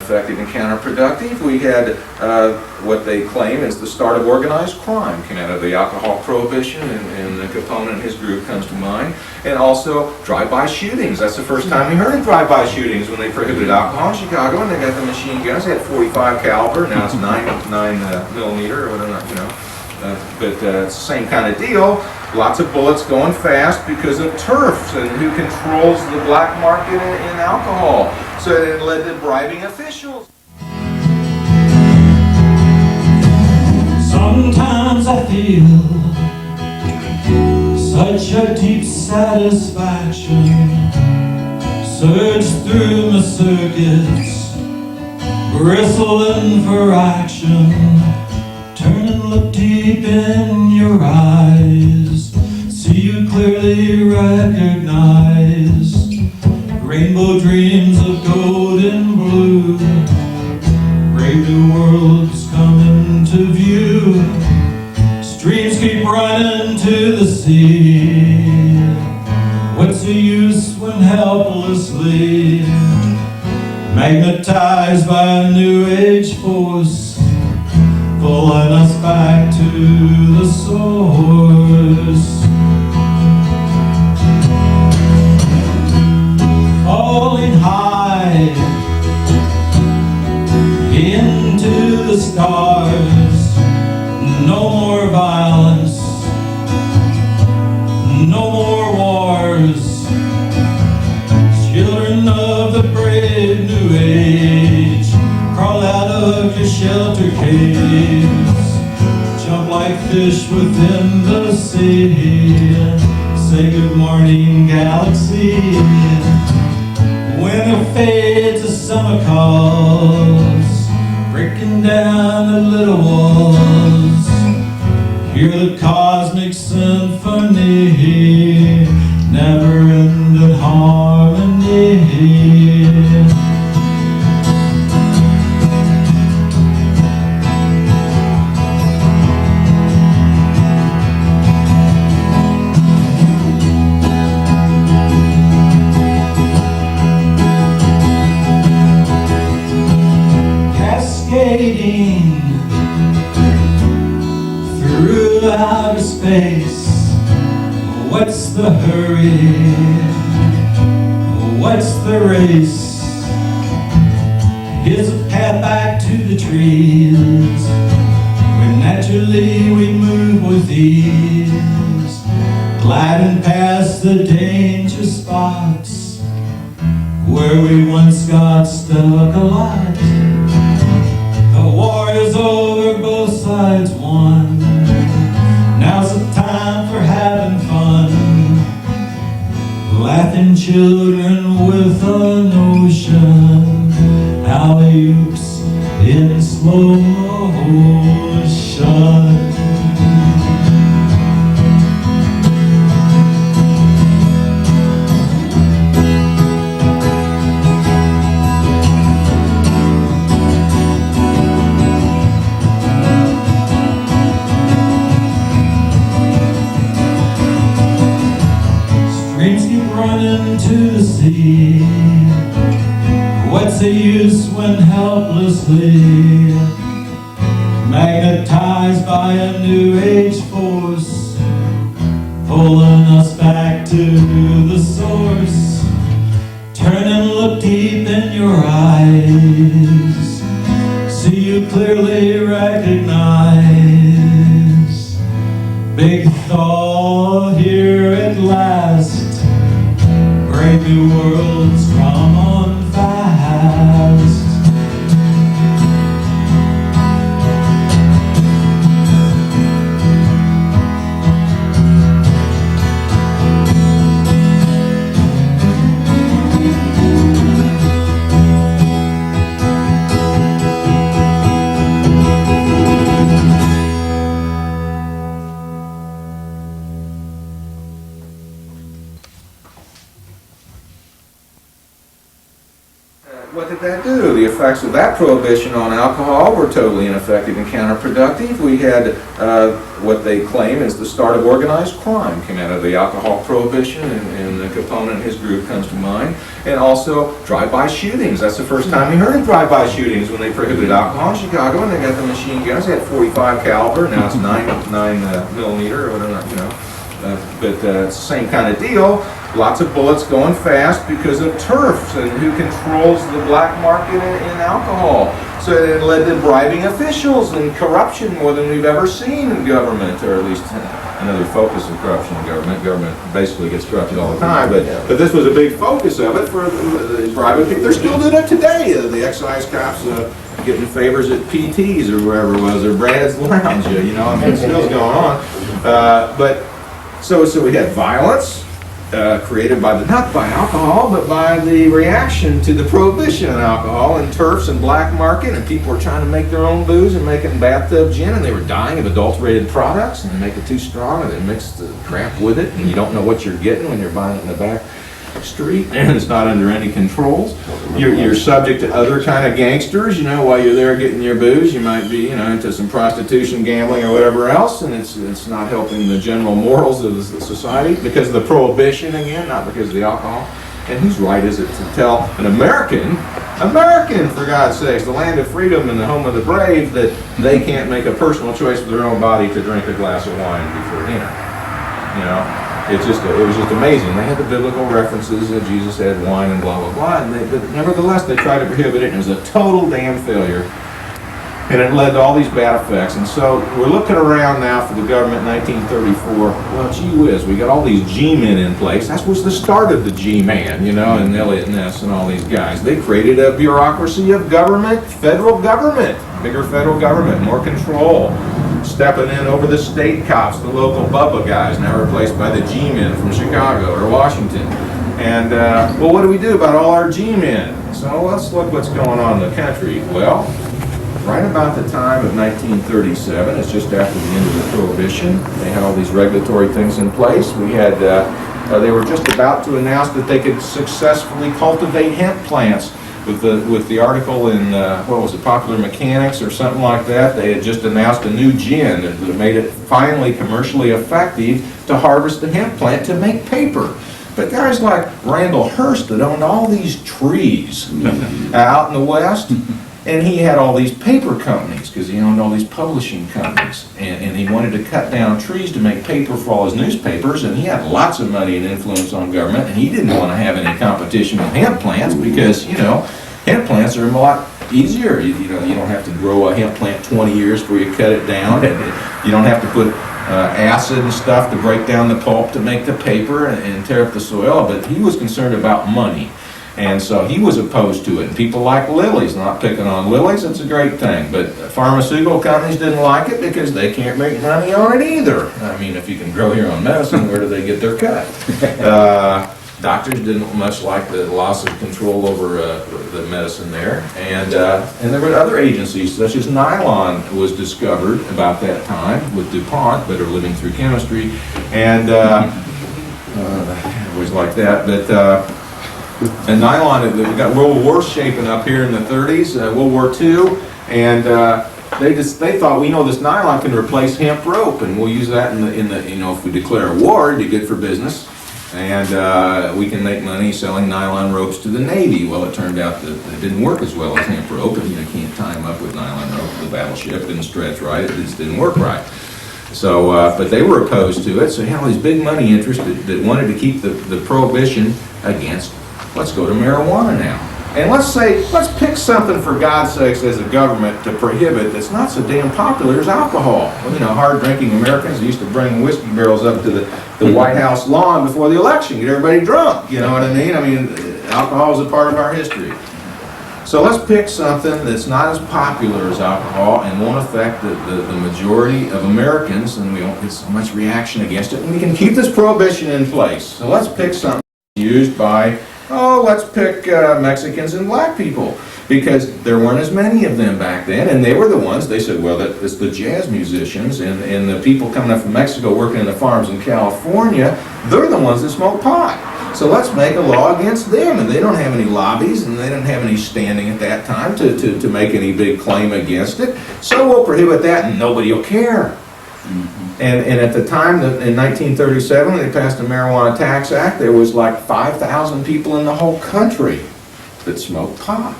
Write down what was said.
ineffective and counterproductive. We had what they claim is the start of organized crime came out of the alcohol prohibition, and Capone and his group comes to mind. And also drive-by shootings. That's the first time we heard of drive-by shootings, when they prohibited alcohol in Chicago, and they got the machine guns. They had 45 caliber, now it's 9 millimeter or whatever, you know. But it's the same kind of deal. Lots of bullets going fast because of turfs and who controls the black market in alcohol. So it led to bribing officials. Sometimes I feel such a deep satisfaction surge through my circuits, bristling for action. Turn and look deep in your eyes, see you clearly recognize rainbow dreams of gold and blue. Brave new worlds come into view, streams keep running to the sea. What's the use when helplessly magnetized by a new age force, pulling us back to the source? Falling high into the stars, no more violence, no more wars. Children of the brave new age, crawl out of your shelter caves, jump like fish within the sea. Say good morning, galaxy. Winter fades, the summer calls, breaking down the little walls. Hear the cosmic symphony, never-ending harmony. Cascading through outer space, what's the hurry? What's the race? Here's a path back to the trees, where naturally we move with ease, gliding past the danger spots where we once got stuck a lot. The war is over, both sides won. Now's the time for having fun, laughing children with a notion, alley-oops in slow motion. Streams keep running to the sea. What's the use when helplessly magnetized by a new age force, pulling us back to the source? Turn and look deep in your eyes, see you clearly recognize big thaw here at last. Brave new worlds come on fast. effects of that prohibition on alcohol were totally ineffective and counterproductive. We had what they claim is the start of organized crime came out of the alcohol prohibition, and Capone and his group comes to mind. And also drive-by shootings. That's the first time we heard of drive-by shootings when they prohibited alcohol in Chicago, and they got the machine guns. They had 45 caliber. Now it's 9 millimeter or whatever, you know. But it's the same kind of deal. Lots of bullets going fast because of turfs and who controls the black market in alcohol. So it led to bribing officials and corruption more than we've ever seen in government, or at least another focus of corruption in government. Government basically gets corrupted all the time, but this was a big focus of it for the private people. They're still doing it today. The excise cops getting favors at PTs or wherever it was, or Brad's Lounge. You know, I mean, it's still going on. So we had violence created by not by alcohol, but by the reaction to the prohibition on alcohol and turfs and black market, and people were trying to make their own booze and making bathtub gin, and they were dying of adulterated products, and they make it too strong, and they mix the crap with it, and you don't know what you're getting when you're buying it in the back street, and it's not under any controls. You're subject to other kind of gangsters, you know, while you're there getting your booze. You might be, you know, into some prostitution, gambling, or whatever else, and it's not helping the general morals of the society because of the prohibition, again, not because of the alcohol. And whose right is it to tell an American, for God's sakes, the land of freedom and the home of the brave, that they can't make a personal choice with their own body to drink a glass of wine before dinner? You know? It was just amazing. They had the biblical references that Jesus had wine and blah, blah, blah. But nevertheless, they tried to prohibit it, and it was a total damn failure. And it led to all these bad effects. And so we're looking around now for the government in 1934. Well, gee whiz, we got all these G-men in place. That was the start of the G-man, you know, and Elliot Ness and all these guys. They created a bureaucracy of government, federal government, bigger federal government, more control. Stepping in over the state cops, the local Bubba guys, now replaced by the G-men from Chicago or Washington. And, well, what do we do about all our G-men? So let's look what's going on in the country. Well, right about the time of 1937, it's just after the end of the Prohibition, they had all these regulatory things in place. We had, they were just about to announce that they could successfully cultivate hemp plants. With the article in, what was it, Popular Mechanics or something like that, they had just announced a new gin that made it finally commercially effective to harvest the hemp plant to make paper. But guys like Randall Hearst that owned all these trees out in the West, and he had all these paper companies because he owned all these publishing companies, and he wanted to cut down trees to make paper for all his newspapers, and he had lots of money and influence on government, and he didn't want to have any competition with hemp plants because, you know, hemp plants are a lot easier. You know, you don't have to grow a hemp plant 20 years before you cut it down, and you don't have to put acid and stuff to break down the pulp to make the paper and tear up the soil, but he was concerned about money. And so he was opposed to it. And people like lilies, not picking on lilies, it's a great thing. But pharmaceutical companies didn't like it because they can't make money on it either. I mean, if you can grow your own medicine, where do they get their cut? Doctors didn't much like the loss of control over the medicine there. And there were other agencies, such as nylon was discovered about that time with DuPont, that are living through chemistry. And always like that. But and nylon, we got World War shaping up here in the 30s, World War II, and they thought, we know this nylon can replace hemp rope, and we'll use that in the you know, if we declare a war, it'd be good for business, and we can make money selling nylon ropes to the Navy. Well, it turned out that it didn't work as well as hemp rope, and you can't tie them up with nylon rope. The battleship didn't stretch right; it just didn't work right. So, but they were opposed to it. So, you know, these big money interests that wanted to keep the prohibition against. Let's go to marijuana now. And let's pick something, for God's sakes, as a government to prohibit that's not so damn popular as alcohol. Well, you know, hard-drinking Americans used to bring whiskey barrels up to the White House lawn before the election, get everybody drunk, you know what I mean? I mean, alcohol is a part of our history. So let's pick something that's not as popular as alcohol and won't affect the majority of Americans, and we won't get so much reaction against it, and we can keep this prohibition in place. So let's pick something used by, let's pick Mexicans and black people, because there weren't as many of them back then, and they were the ones, they said, well, it's the jazz musicians and the people coming up from Mexico working in the farms in California, they're the ones that smoke pot. So let's make a law against them. And they don't have any lobbies, and they didn't have any standing at that time to make any big claim against it. So we'll prohibit that, and nobody will care. And at the time, in 1937, when they passed the Marijuana Tax Act, there was like 5,000 people in the whole country that smoked pot.